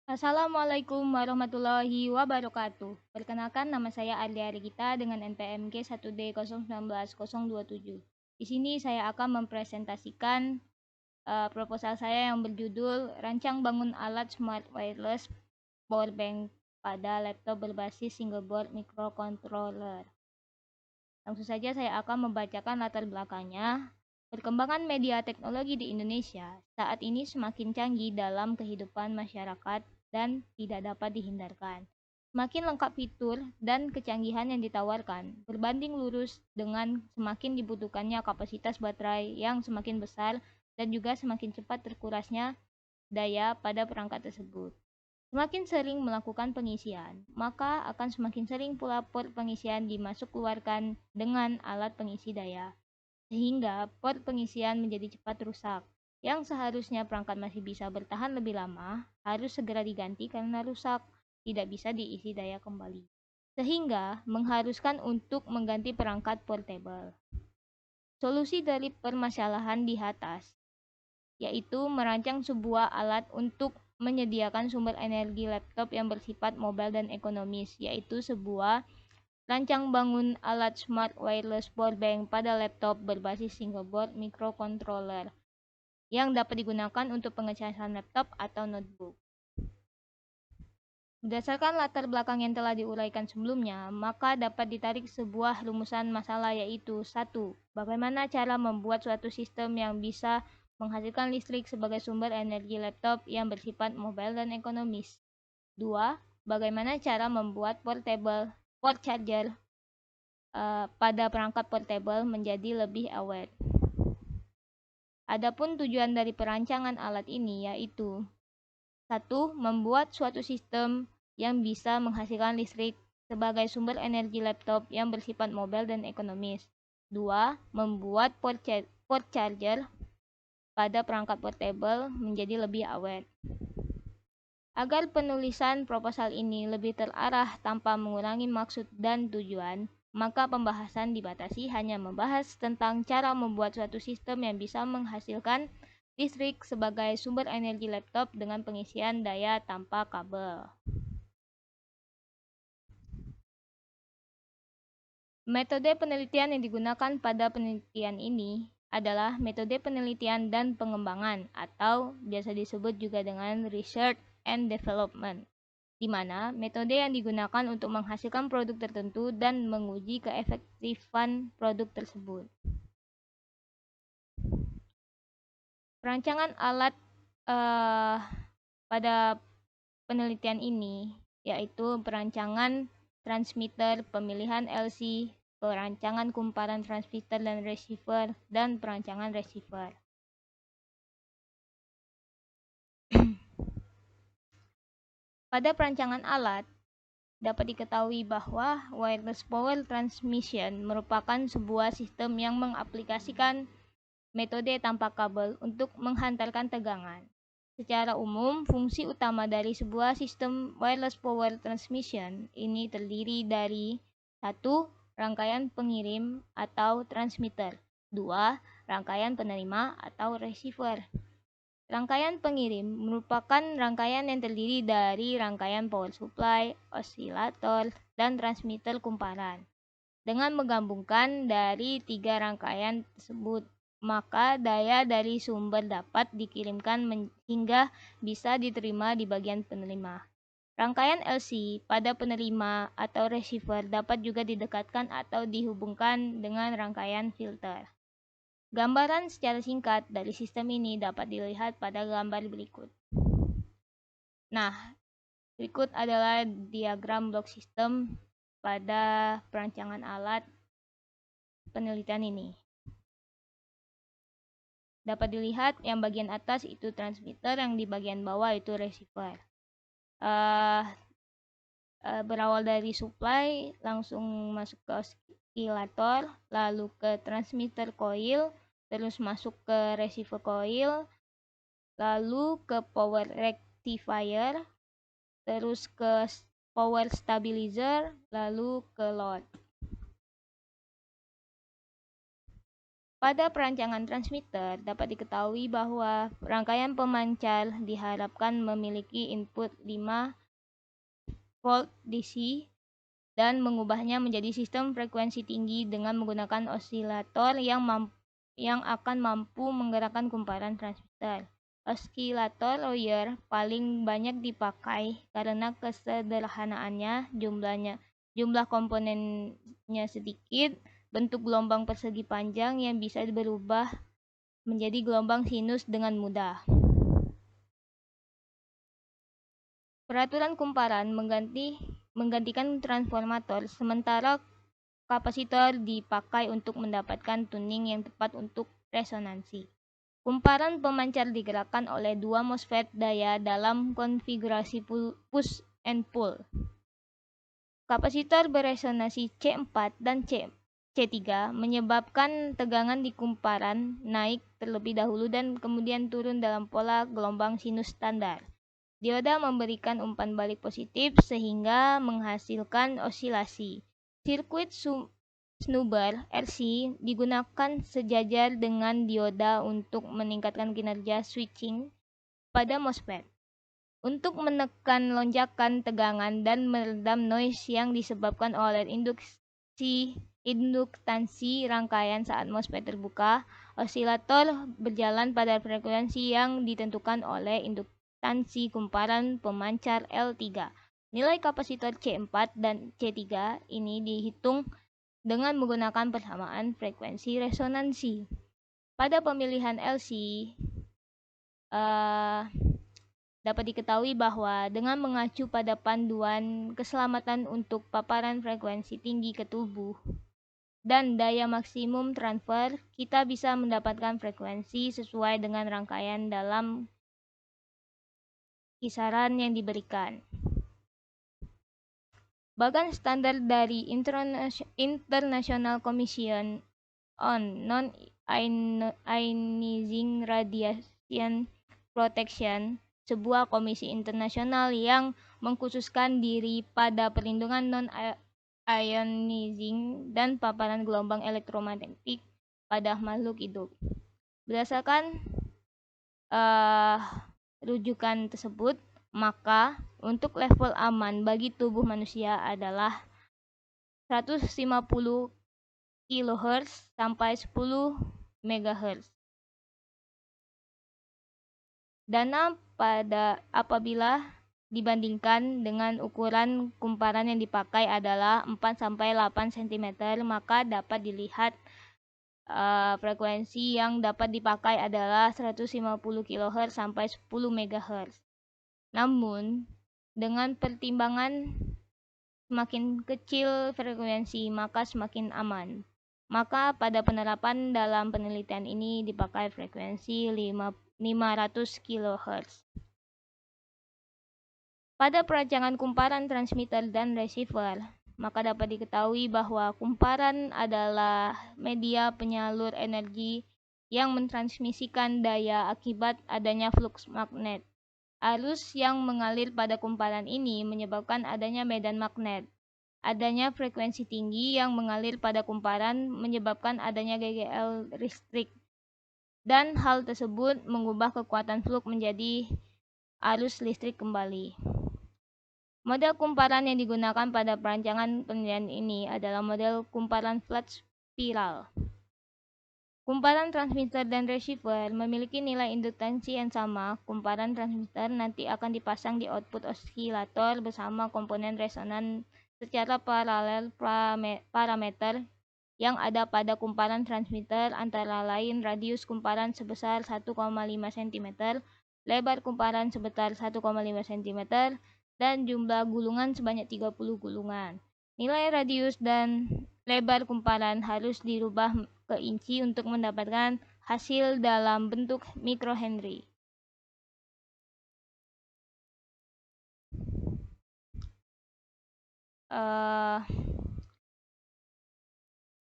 Assalamualaikum warahmatullahi wabarakatuh. Perkenalkan, nama saya Arlia Regita dengan NPMK 1D019027. Di sini saya akan mempresentasikan proposal saya yang berjudul Rancang Bangun Alat Smart Wireless Power Bank pada Laptop Berbasis Single Board Microcontroller. Langsung saja saya akan membacakan latar belakangnya. Perkembangan media teknologi di Indonesia saat ini semakin canggih dalam kehidupan masyarakat dan tidak dapat dihindarkan. Semakin lengkap fitur dan kecanggihan yang ditawarkan, berbanding lurus dengan semakin dibutuhkannya kapasitas baterai yang semakin besar dan juga semakin cepat terkurasnya daya pada perangkat tersebut. Semakin sering melakukan pengisian, maka akan semakin sering pula port pengisian dimasuk-keluarkan dengan alat pengisi daya, sehingga port pengisian menjadi cepat rusak. Yang seharusnya perangkat masih bisa bertahan lebih lama, harus segera diganti karena rusak, tidak bisa diisi daya kembali. Sehingga mengharuskan untuk mengganti perangkat portable. Solusi dari permasalahan di atas yaitu merancang sebuah alat untuk menyediakan sumber energi laptop yang bersifat mobile dan ekonomis, yaitu sebuah rancang bangun alat smart wireless power bank pada laptop berbasis single board microcontroller yang dapat digunakan untuk pengecasan laptop atau notebook. Berdasarkan latar belakang yang telah diuraikan sebelumnya, maka dapat ditarik sebuah rumusan masalah, yaitu 1. Bagaimana cara membuat suatu sistem yang bisa menghasilkan listrik sebagai sumber energi laptop yang bersifat mobile dan ekonomis. 2. Bagaimana cara membuat port charger pada perangkat portable menjadi lebih awet. Adapun tujuan dari perancangan alat ini yaitu 1. Membuat suatu sistem yang bisa menghasilkan listrik sebagai sumber energi laptop yang bersifat mobile dan ekonomis. 2. Membuat port charger pada perangkat portable menjadi lebih awet. Agar penulisan proposal ini lebih terarah tanpa mengurangi maksud dan tujuan, maka pembahasan dibatasi hanya membahas tentang cara membuat suatu sistem yang bisa menghasilkan listrik sebagai sumber energi laptop dengan pengisian daya tanpa kabel. Metode penelitian yang digunakan pada penelitian ini adalah metode penelitian dan pengembangan atau biasa disebut juga dengan research and development, di mana metode yang digunakan untuk menghasilkan produk tertentu dan menguji keefektifan produk tersebut. Perancangan alat pada penelitian ini yaitu perancangan transmitter, pemilihan LC, perancangan kumparan transmitter dan receiver, dan perancangan receiver. Pada perancangan alat, dapat diketahui bahwa wireless power transmission merupakan sebuah sistem yang mengaplikasikan metode tanpa kabel untuk menghantarkan tegangan. Secara umum, fungsi utama dari sebuah sistem wireless power transmission ini terdiri dari 1. Rangkaian pengirim atau transmitter. 2. Rangkaian penerima atau receiver. Rangkaian pengirim merupakan rangkaian yang terdiri dari rangkaian power supply, osilator, dan transmitter kumparan. Dengan menggabungkan dari 3 rangkaian tersebut, maka daya dari sumber dapat dikirimkan hingga bisa diterima di bagian penerima. Rangkaian LC pada penerima atau receiver dapat juga didekatkan atau dihubungkan dengan rangkaian filter. Gambaran secara singkat dari sistem ini dapat dilihat pada gambar berikut. Nah, berikut adalah diagram blok sistem pada perancangan alat penelitian ini. Dapat dilihat yang bagian atas itu transmitter, yang di bagian bawah itu receiver. Berawal dari supply langsung masuk ke oscillator, lalu ke transmitter coil, terus masuk ke receiver coil, lalu ke power rectifier, terus ke power stabilizer, lalu ke load. Pada perancangan transmitter, dapat diketahui bahwa rangkaian pemancar diharapkan memiliki input 5 volt DC dan mengubahnya menjadi sistem frekuensi tinggi dengan menggunakan osilator yang akan mampu menggerakkan kumparan transmitter. Osilator Royer paling banyak dipakai karena kesederhanaannya, jumlah komponennya sedikit, bentuk gelombang persegi panjang yang bisa berubah menjadi gelombang sinus dengan mudah. Peraturan kumparan menggantikan transformator, sementara kapasitor dipakai untuk mendapatkan tuning yang tepat untuk resonansi. Kumparan pemancar digerakkan oleh dua MOSFET daya dalam konfigurasi push and pull. Kapasitor beresonansi C4 dan C3 menyebabkan tegangan di kumparan naik terlebih dahulu dan kemudian turun dalam pola gelombang sinus standar. Dioda memberikan umpan balik positif sehingga menghasilkan osilasi. Sirkuit snubber RC digunakan sejajar dengan dioda untuk meningkatkan kinerja switching pada MOSFET. Untuk menekan lonjakan tegangan dan meredam noise yang disebabkan oleh induktansi rangkaian saat MOSFET terbuka, osilator berjalan pada frekuensi yang ditentukan oleh induktansi kumparan pemancar L3. Nilai kapasitor C4 dan C3 ini dihitung dengan menggunakan persamaan frekuensi resonansi. Pada pemilihan LC, dapat diketahui bahwa dengan mengacu pada panduan keselamatan untuk paparan frekuensi tinggi ke tubuh dan daya maksimum transfer, kita bisa mendapatkan frekuensi sesuai dengan rangkaian dalam kisaran yang diberikan. Bahkan standar dari International Commission on Non-Ionizing Radiation Protection, sebuah komisi internasional yang mengkhususkan diri pada perlindungan non-ionizing dan paparan gelombang elektromagnetik pada makhluk hidup. Berdasarkan rujukan tersebut, maka untuk level aman bagi tubuh manusia adalah 150 kHz sampai 10 MHz. Dana apabila dibandingkan dengan ukuran kumparan yang dipakai adalah 4-8 cm, maka dapat dilihat frekuensi yang dapat dipakai adalah 150 kHz sampai 10 MHz. Namun, dengan pertimbangan semakin kecil frekuensi, maka semakin aman. Maka pada penerapan dalam penelitian ini dipakai frekuensi 500 kHz. Pada perancangan kumparan transmitter dan receiver, maka dapat diketahui bahwa kumparan adalah media penyalur energi yang mentransmisikan daya akibat adanya flux magnet. Arus yang mengalir pada kumparan ini menyebabkan adanya medan magnet. Adanya frekuensi tinggi yang mengalir pada kumparan menyebabkan adanya GGL listrik. Dan hal tersebut mengubah kekuatan flux menjadi arus listrik kembali. Model kumparan yang digunakan pada perancangan penelitian ini adalah model kumparan flat spiral. Kumparan transmitter dan receiver memiliki nilai induktansi yang sama. Kumparan transmitter nanti akan dipasang di output osilator bersama komponen resonan secara paralel. Parameter yang ada pada kumparan transmitter antara lain radius kumparan sebesar 1,5 cm, lebar kumparan sebesar 1,5 cm, dan jumlah gulungan sebanyak 30 gulungan. Nilai radius dan lebar kumparan harus dirubah ke inci untuk mendapatkan hasil dalam bentuk mikrohenry.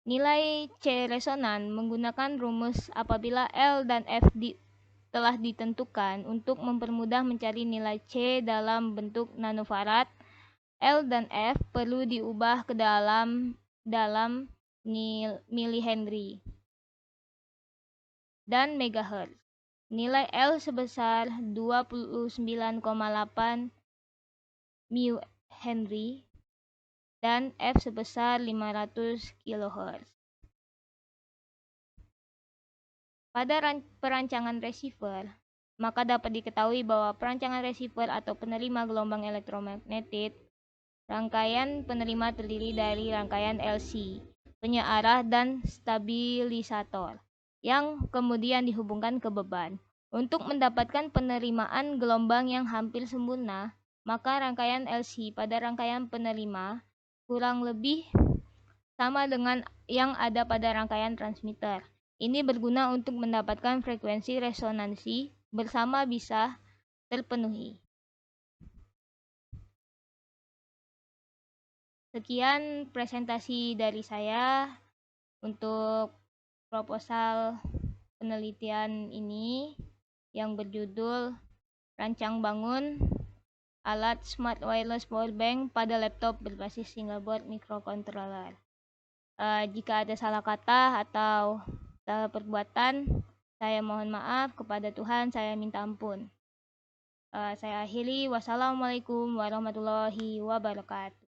Nilai C resonan menggunakan rumus apabila L dan F telah ditentukan untuk mempermudah mencari nilai C dalam bentuk nanofarad. L dan F perlu diubah ke dalam milihenry. dan MHz. Nilai L sebesar 29,8 μH dan F sebesar 500 kHz. Pada perancangan receiver, maka dapat diketahui bahwa perancangan receiver atau penerima gelombang elektromagnetik, rangkaian penerima terdiri dari rangkaian LC, penyearah dan stabilisator, yang kemudian dihubungkan ke beban. Untuk mendapatkan penerimaan gelombang yang hampir sempurna, maka rangkaian LC pada rangkaian penerima kurang lebih sama dengan yang ada pada rangkaian transmitter. Ini berguna untuk mendapatkan frekuensi resonansi bersama bisa terpenuhi. Sekian presentasi dari saya untuk proposal penelitian ini yang berjudul Rancang Bangun Alat Smart Wireless Power Bank pada Laptop Berbasis Single Board Microcontroller. Jika ada salah kata atau salah perbuatan, saya mohon maaf. Kepada Tuhan saya minta ampun. Saya akhiri. Wassalamualaikum warahmatullahi wabarakatuh.